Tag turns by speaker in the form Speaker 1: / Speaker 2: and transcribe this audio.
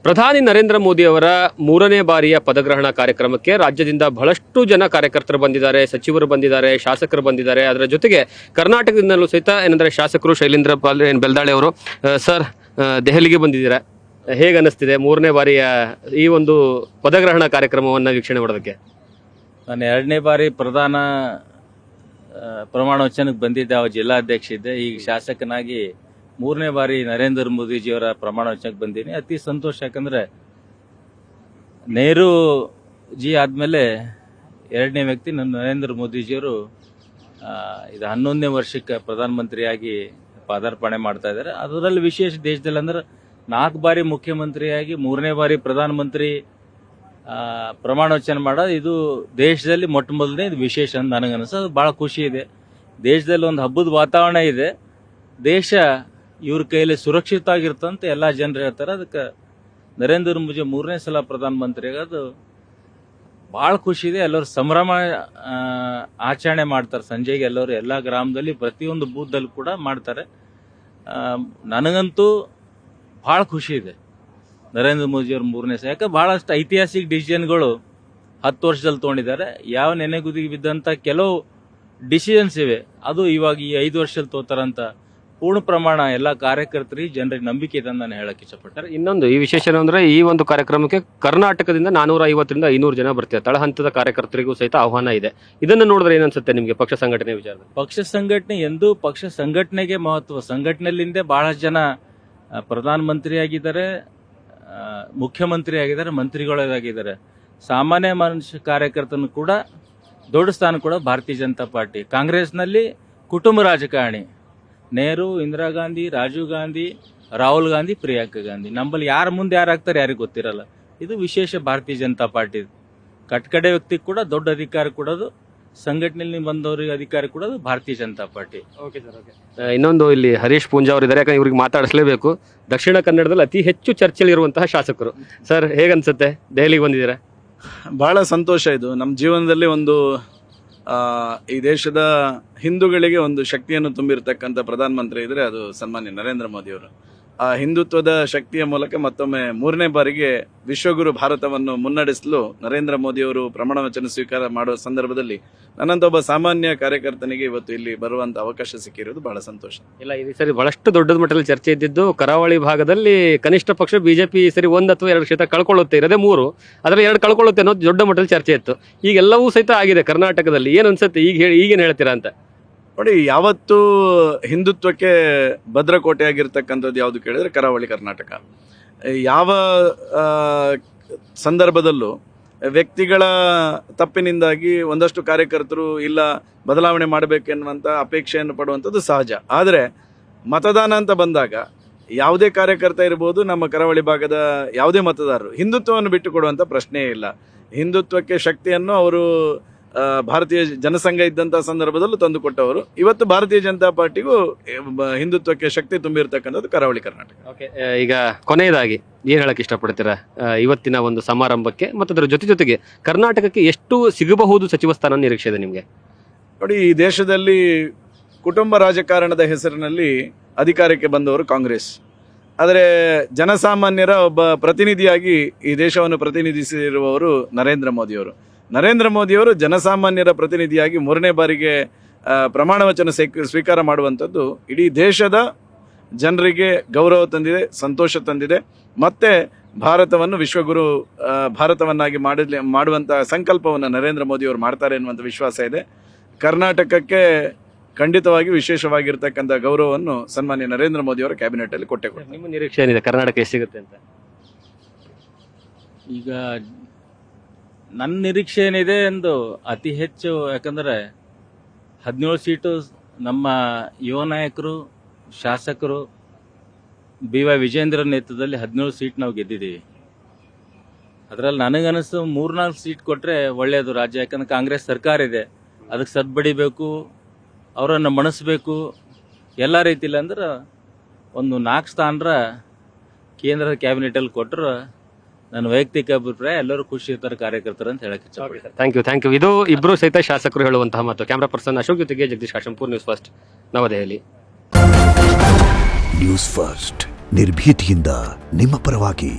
Speaker 1: ಪ್ರಧಾನಿ ನರೇಂದ್ರ ಮೋದಿ ಅವರ 3ನೇ ಬಾರಿಯ ಪದಗ್ರಹಣ ಕಾರ್ಯಕ್ರಮಕ್ಕೆ ರಾಜ್ಯದಿಂದ ಬಹಳಷ್ಟು ಜನ ಕಾರ್ಯಕರ್ತರು ಬಂದಿದ್ದಾರೆ, ಸಚಿವರು ಬಂದಿದ್ದಾರೆ, ಶಾಸಕರು ಬಂದಿದ್ದಾರೆ. ಅದರ ಜೊತೆಗೆ ಕರ್ನಾಟಕದಿಂದಲೂ ಸಹಿತ ಏನಂದ್ರೆ ಶಾಸಕರು ಶೈಲೇಂದ್ರ ಬೆಲ್ದಾಳೆ ಅವರು ಸರ್ ದೆಹಲಿಗೆ ಬಂದಿದ್ದೀರಾ. ಹೇಗೆ ಅನ್ನಿಸ್ತಿದೆ 3ನೇ ಬಾರಿಯ ಈ ಒಂದು ಪದಗ್ರಹಣ ಕಾರ್ಯಕ್ರಮವನ್ನು ವೀಕ್ಷಣೆ ಮಾಡೋದಕ್ಕೆ?
Speaker 2: ನಾನು 2ನೇ ಬಾರಿ ಪ್ರಮಾಣ ವಚನಕ್ಕೆ ಬಂದಿದ್ದೆ, ಅವ ಜಿಲ್ಲಾಧ್ಯಕ್ಷ ಇದ್ದೆ. ಈಗ ಶಾಸಕನಾಗಿ 3ನೇ ಬಾರಿ ನರೇಂದ್ರ ಮೋದಿಜಿಯವರ ಪ್ರಮಾಣ ವಚನಕ್ಕೆ ಬಂದೀನಿ. ಅತಿ ಸಂತೋಷ. ಯಾಕಂದ್ರೆ ನೆಹರು ಜಿ ಆದ್ಮೇಲೆ 2ನೇ ವ್ಯಕ್ತಿ ನರೇಂದ್ರ ಮೋದಿಜಿಯವರು ಇದು 11ನೇ ವರ್ಷಕ್ಕೆ ಪ್ರಧಾನಮಂತ್ರಿಯಾಗಿ ಪಾದಾರ್ಪಣೆ ಮಾಡ್ತಾ ಇದ್ದಾರೆ. ಅದರಲ್ಲಿ ವಿಶೇಷ ದೇಶದಲ್ಲಿ ಅಂದ್ರೆ 4 ಬಾರಿ ಮುಖ್ಯಮಂತ್ರಿಯಾಗಿ 3ನೇ ಬಾರಿ ಪ್ರಧಾನಮಂತ್ರಿ ಪ್ರಮಾಣ ವಚನ ಮಾಡೋದು ಇದು ದೇಶದಲ್ಲಿ ಮೊಟ್ಟ ಮೊದಲನೇ ಇದು ವಿಶೇಷ ಅಂತ ನನಗನ್ನಿಸೋದು. ಬಹಳ ಖುಷಿ ಇದೆ. ದೇಶದಲ್ಲಿ ಒಂದು ಹಬ್ಬದ ವಾತಾವರಣ ಇದೆ. ದೇಶ ಇವ್ರ ಕೈಯಲ್ಲಿ ಸುರಕ್ಷಿತ ಆಗಿರ್ತಂತ ಎಲ್ಲ ಜನರು ಹೇಳ್ತಾರೆ. ಅದಕ್ಕೆ ನರೇಂದ್ರ ಮೋದಿ 3ನೇ ಸಲ ಪ್ರಧಾನಮಂತ್ರಿ ಆಗೋದು ಬಹಳ ಖುಷಿ ಇದೆ. ಎಲ್ಲರೂ ಸಂಭ್ರಮ ಆಚರಣೆ ಮಾಡ್ತಾರೆ. ಸಂಜೆಗೆ ಎಲ್ಲರೂ ಎಲ್ಲ ಗ್ರಾಮದಲ್ಲಿ ಪ್ರತಿಯೊಂದು ಬೂತ್ದಲ್ಲಿ ಕೂಡ ಮಾಡ್ತಾರೆ. ನನಗಂತೂ ಬಹಳ ಖುಷಿ ಇದೆ ನರೇಂದ್ರ ಮೋದಿ ಅವ್ರ 3ನೇ ಸಲ. ಯಾಕೆ ಬಹಳಷ್ಟು ಐತಿಹಾಸಿಕ ಡಿಸಿಷನ್ಗಳು 10 ವರ್ಷದಲ್ಲಿ ತೊಗೊಂಡಿದ್ದಾರೆ. ಯಾವ ನೆನೆಗುದಿಗೆ ಬಿದ್ದಂತ ಕೆಲವು ಡಿಸಿಷನ್ಸ್ ಇವೆ, ಅದು ಇವಾಗ ಈ 5 ವರ್ಷದಲ್ಲಿ ತೋತಾರಂತ ಪೂರ್ಣ ಪ್ರಮಾಣ ಎಲ್ಲ ಕಾರ್ಯಕರ್ತರಿಗೆ ಜನರಿಗೆ ನಂಬಿಕೆ ಇದೆ ಅಂತ ನಾನು ಹೇಳಕ್ ಇಷ್ಟಪಟ್ಟೆ.
Speaker 1: ಇನ್ನೊಂದು ಈ ವಿಶೇಷ ಅಂದ್ರೆ ಈ ಒಂದು ಕಾರ್ಯಕ್ರಮಕ್ಕೆ ಕರ್ನಾಟಕದಿಂದ 450ರಿಂದ 500 ಜನ ಬರ್ತಾರೆ. ತಳಹಂತದ ಕಾರ್ಯಕರ್ತರಿಗೂ ಸಹಿತ ಆಹ್ವಾನ ಇದೆ. ಇದನ್ನು ನೋಡಿದ್ರೆ ಏನನ್ಸುತ್ತೆ ನಿಮಗೆ ಪಕ್ಷ ಸಂಘಟನೆ ವಿಚಾರ?
Speaker 2: ಪಕ್ಷ ಸಂಘಟನೆ ಎಂದೂ ಪಕ್ಷ ಸಂಘಟನೆಗೆ ಮಹತ್ವ. ಸಂಘಟನೆಯಲ್ಲಿಂದ ಬಹಳಷ್ಟು ಜನ ಪ್ರಧಾನಮಂತ್ರಿ ಆಗಿದ್ದಾರೆ, ಮುಖ್ಯಮಂತ್ರಿ ಆಗಿದ್ದಾರೆ, ಮಂತ್ರಿಗಳಾಗಿದ್ದಾರೆ. ಸಾಮಾನ್ಯ ಮನುಷ್ಯ ಕಾರ್ಯಕರ್ತನು ಕೂಡ ದೊಡ್ಡ ಸ್ಥಾನ ಕೂಡ ಭಾರತೀಯ ಜನತಾ ಪಾರ್ಟಿ. ಕಾಂಗ್ರೆಸ್ನಲ್ಲಿ ಕುಟುಂಬ ರಾಜಕಾರಣಿ ನೆಹರು, ಇಂದಿರಾ ಗಾಂಧಿ, ರಾಜೀವ್ ಗಾಂಧಿ, ರಾಹುಲ್ ಗಾಂಧಿ, ಪ್ರಿಯಾಂಕಾ ಗಾಂಧಿ. ನಮ್ಮಲ್ಲಿ ಯಾರ ಮುಂದೆ ಯಾರು ಆಗ್ತಾರೆ ಯಾರಿಗೂ ಗೊತ್ತಿರಲ್ಲ. ಇದು ವಿಶೇಷ ಭಾರತೀಯ ಜನತಾ ಪಾರ್ಟಿ. ಕಟ್ಕಡೆ ವ್ಯಕ್ತಿ ಕೂಡ ದೊಡ್ಡ ಅಧಿಕಾರ ಕೊಡೋದು, ಸಂಘಟನೆಯಲ್ಲಿ ಬಂದವರಿಗೆ ಅಧಿಕಾರ ಕೊಡೋದು ಭಾರತೀಯ ಜನತಾ ಪಾರ್ಟಿ.
Speaker 1: ಇನ್ನೊಂದು ಇಲ್ಲಿ ಹರೀಶ್ ಪೂಂಜಾ ಅವರು ಇದ್ದಾರೆ. ಯಾಕಂದ್ರೆ ಇವ್ರಿಗೆ ಮಾತಾಡಿಸಲೇಬೇಕು. ದಕ್ಷಿಣ ಕನ್ನಡದಲ್ಲಿ ಅತಿ ಹೆಚ್ಚು ಚರ್ಚೆಯಲ್ಲಿ ಇರುವಂತಹ ಶಾಸಕರು. ಸರ್ ಹೇಗನ್ಸುತ್ತೆ ದೆಹಲಿಗೆ ಬಂದಿದ್ದೀರಾ?
Speaker 3: ಬಹಳ ಸಂತೋಷ. ಇದು ನಮ್ಮ ಜೀವನದಲ್ಲಿ ಒಂದು ಈ ದೇಶದ ಹಿಂದೂಗಳಿಗೆ ಒಂದು ಶಕ್ತಿಯನ್ನು ತುಂಬಿರತಕ್ಕಂಥ ಪ್ರಧಾನಮಂತ್ರಿ ಇದ್ರೆ ಅದು ಸನ್ಮಾನ್ಯ ನರೇಂದ್ರ ಮೋದಿ ಅವರು. ಆ ಹಿಂದುತ್ವದ ಶಕ್ತಿಯ ಮೂಲಕ ಮತ್ತೊಮ್ಮೆ 3ನೇ ಬಾರಿಗೆ ವಿಶ್ವಗುರು ಭಾರತವನ್ನು ಮುನ್ನಡೆಸಲು ನರೇಂದ್ರ ಮೋದಿ ಅವರು ಪ್ರಮಾಣ ವಚನ ಸ್ವೀಕಾರ ಮಾಡುವ ಸಂದರ್ಭದಲ್ಲಿ ನನ್ನಂತ ಒಬ್ಬ ಸಾಮಾನ್ಯ ಕಾರ್ಯಕರ್ತನಿಗೆ ಇವತ್ತು ಇಲ್ಲಿ ಬರುವಂತ ಅವಕಾಶ ಸಿಕ್ಕಿರೋದು ಬಹಳ ಸಂತೋಷ.
Speaker 1: ಇಲ್ಲ, ಈ ಸರಿ ಬಹಳಷ್ಟು ದೊಡ್ಡ ಮಟ್ಟದಲ್ಲಿ ಚರ್ಚೆ ಇದ್ದಿದ್ದು ಕರಾವಳಿ ಭಾಗದಲ್ಲಿ ಕನಿಷ್ಠ ಪಕ್ಷ ಬಿಜೆಪಿ ಈ ಸರಿ 1 ಅಥವಾ 2 ಕ್ಷೇತ್ರ ಕಳ್ಕೊಳ್ಳುತ್ತೆ, ಇರದೇ 3, ಅದರಲ್ಲಿ 2 ಕಳ್ಕೊಳ್ಳುತ್ತೆ ಅನ್ನೋದು ದೊಡ್ಡ ಮಟ್ಟದಲ್ಲಿ ಚರ್ಚೆ ಇತ್ತು. ಈಗ ಎಲ್ಲವೂ ಸಹಿತ ಆಗಿದೆ ಕರ್ನಾಟಕದಲ್ಲಿ. ಏನ್ ಅನ್ಸುತ್ತೆ ಈಗೇನ್ ಹೇಳ್ತೀರಾ ಅಂತ?
Speaker 3: ನೋಡಿ, ಯಾವತ್ತು ಹಿಂದುತ್ವಕ್ಕೆ ಭದ್ರಕೋಟೆ ಆಗಿರ್ತಕ್ಕಂಥದ್ದು ಯಾವುದು ಕೇಳಿದ್ರೆ ಕರಾವಳಿ ಕರ್ನಾಟಕ. ಯಾವ ಸಂದರ್ಭದಲ್ಲೂ ವ್ಯಕ್ತಿಗಳ ತಪ್ಪಿನಿಂದಾಗಿ ಒಂದಷ್ಟು ಕಾರ್ಯಕರ್ತರು ಇಲ್ಲ ಬದಲಾವಣೆ ಮಾಡಬೇಕೆನ್ನುವಂಥ ಅಪೇಕ್ಷೆಯನ್ನು ಪಡುವಂಥದ್ದು ಸಹಜ. ಆದರೆ ಮತದಾನ ಅಂತ ಬಂದಾಗ ಯಾವುದೇ ಕಾರ್ಯಕರ್ತ ಇರ್ಬೋದು, ನಮ್ಮ ಕರಾವಳಿ ಭಾಗದ ಯಾವುದೇ ಮತದಾರರು ಹಿಂದುತ್ವವನ್ನು ಬಿಟ್ಟು ಕೊಡುವಂಥ ಪ್ರಶ್ನೆಯೇ ಇಲ್ಲ. ಹಿಂದುತ್ವಕ್ಕೆ ಶಕ್ತಿಯನ್ನು ಅವರು ಭಾರತೀಯ ಜನಸಂಘ ಇದ್ದಂಥ ಸಂದರ್ಭದಲ್ಲೂ ತಂದುಕೊಟ್ಟವರು. ಇವತ್ತು ಭಾರತೀಯ ಜನತಾ ಪಾರ್ಟಿಗೂ ಹಿಂದುತ್ವಕ್ಕೆ ಶಕ್ತಿ ತುಂಬಿರ್ತಕ್ಕಂಥದ್ದು ಕರಾವಳಿ ಕರ್ನಾಟಕ.
Speaker 1: ಓಕೆ, ಈಗ ಕೊನೆಯದಾಗಿ ಏನ್ ಹೇಳಕ್ ಇಷ್ಟಪಡ್ತೀರಾ ಇವತ್ತಿನ ಒಂದು ಸಮಾರಂಭಕ್ಕೆ ಮತ್ತು ಅದರ ಜೊತೆಗೆ ಕರ್ನಾಟಕಕ್ಕೆ ಎಷ್ಟು ಸಿಗಬಹುದು ಸಚಿವ ಸ್ಥಾನ ನಿರೀಕ್ಷೆ ಇದೆ ನಿಮಗೆ?
Speaker 3: ನೋಡಿ, ಈ ದೇಶದಲ್ಲಿ ಕುಟುಂಬ ರಾಜಕಾರಣದ ಹೆಸರಿನಲ್ಲಿ ಅಧಿಕಾರಕ್ಕೆ ಬಂದವರು ಕಾಂಗ್ರೆಸ್. ಆದರೆ ಜನಸಾಮಾನ್ಯರ ಒಬ್ಬ ಪ್ರತಿನಿಧಿಯಾಗಿ ಈ ದೇಶವನ್ನು ಪ್ರತಿನಿಧಿಸಿರುವವರು ನರೇಂದ್ರ ಮೋದಿಯವರು. ನರೇಂದ್ರ ಮೋದಿಯವರು ಜನಸಾಮಾನ್ಯರ ಪ್ರತಿನಿಧಿಯಾಗಿ 3ನೇ ಬಾರಿಗೆ ಪ್ರಮಾಣ ವಚನ ಸ್ವೀಕಾರ ಮಾಡುವಂಥದ್ದು ಇಡೀ ದೇಶದ ಜನರಿಗೆ ಗೌರವ ತಂದಿದೆ, ಸಂತೋಷ ತಂದಿದೆ. ಮತ್ತೆ ಭಾರತವನ್ನು ವಿಶ್ವಗುರು ಭಾರತವನ್ನಾಗಿ ಮಾಡುವಂಥ ಸಂಕಲ್ಪವನ್ನು ನರೇಂದ್ರ ಮೋದಿಯವರು ಮಾಡ್ತಾರೆ ಎನ್ನುವಂಥ ವಿಶ್ವಾಸ ಇದೆ. ಕರ್ನಾಟಕಕ್ಕೆ ಖಂಡಿತವಾಗಿ ವಿಶೇಷವಾಗಿರ್ತಕ್ಕಂಥ ಗೌರವವನ್ನು ಸನ್ಮಾನ್ಯ ನರೇಂದ್ರ ಮೋದಿಯವರ ಕ್ಯಾಬಿನೆಟ್ ಅಲ್ಲಿ ಕೊಟ್ಟೆ.
Speaker 1: ನಿಮ್ಮ ನಿರೀಕ್ಷೆ ಏನಿದೆ ಕರ್ನಾಟಕ ಎಷ್ಟು ಸಿಗುತ್ತೆ ಅಂತ?
Speaker 2: ಈಗ ನನ್ನ ನಿರೀಕ್ಷೆ ಏನಿದೆ ಎಂದು ಅತಿ ಹೆಚ್ಚು, ಯಾಕಂದ್ರೆ 17 ಸೀಟು ನಮ್ಮ ಯುವ ನಾಯಕರು, ಶಾಸಕರು BY ವಿಜೇಂದ್ರ ನೇತೃತ್ವದಲ್ಲಿ 17 ಸೀಟ್ ನಾವು ಗೆದ್ದಿದ್ದೀವಿ. ಅದರಲ್ಲಿ ನನಗನ್ನಿಸ್ತು 3-4 ಸೀಟ್ ಕೊಟ್ಟರೆ ಒಳ್ಳೆಯದು ರಾಜ್ಯ. ಯಾಕಂದ್ರೆ ಕಾಂಗ್ರೆಸ್ ಸರ್ಕಾರ ಇದೆ, ಅದಕ್ಕೆ ಸದ್ಬಡಿಬೇಕು, ಅವರನ್ನು ಮಣಿಸ್ಬೇಕು ಎಲ್ಲ ರೀತಿಲಿ. ಅಂದ್ರೆ ಒಂದು 4 ಸ್ಥಾನರ ಕೇಂದ್ರದ ಕ್ಯಾಬಿನೆಟಲ್ಲಿ ಕೊಟ್ಟರು ನನ್ನ ವೈಯಕ್ತಿಕ ಅಭಿಪ್ರಾಯ. ಎಲ್ಲರೂ ಖುಷಿ ಇರ್ತಾರೆ ಕಾರ್ಯಕರ್ತರು ಅಂತ ಹೇಳಕ್ಕೆ ಇಷ್ಟಪಡ್ತೀನಿ.
Speaker 1: Thank you. ಇದು ಇಬ್ರು ಸಹಿತ ಶಾಸಕರು ಹೇಳುವಂತಹ ಮಾತು. ಕ್ಯಾಮರಾ ಪರ್ಸನ್ ಅಶೋಕ್ ಜೊತೆಗೆ ಜಗದೀಶ್ ಕಾಶಂಪುರ್, ನ್ಯೂಸ್ ಫಸ್ಟ್, ನವದೆಹಲಿ.
Speaker 4: ನ್ಯೂಸ್ ಫಸ್ಟ್, ನಿರ್ಭೀತಿಯಿಂದ ನಿಮ್ಮ ಪರವಾಗಿ.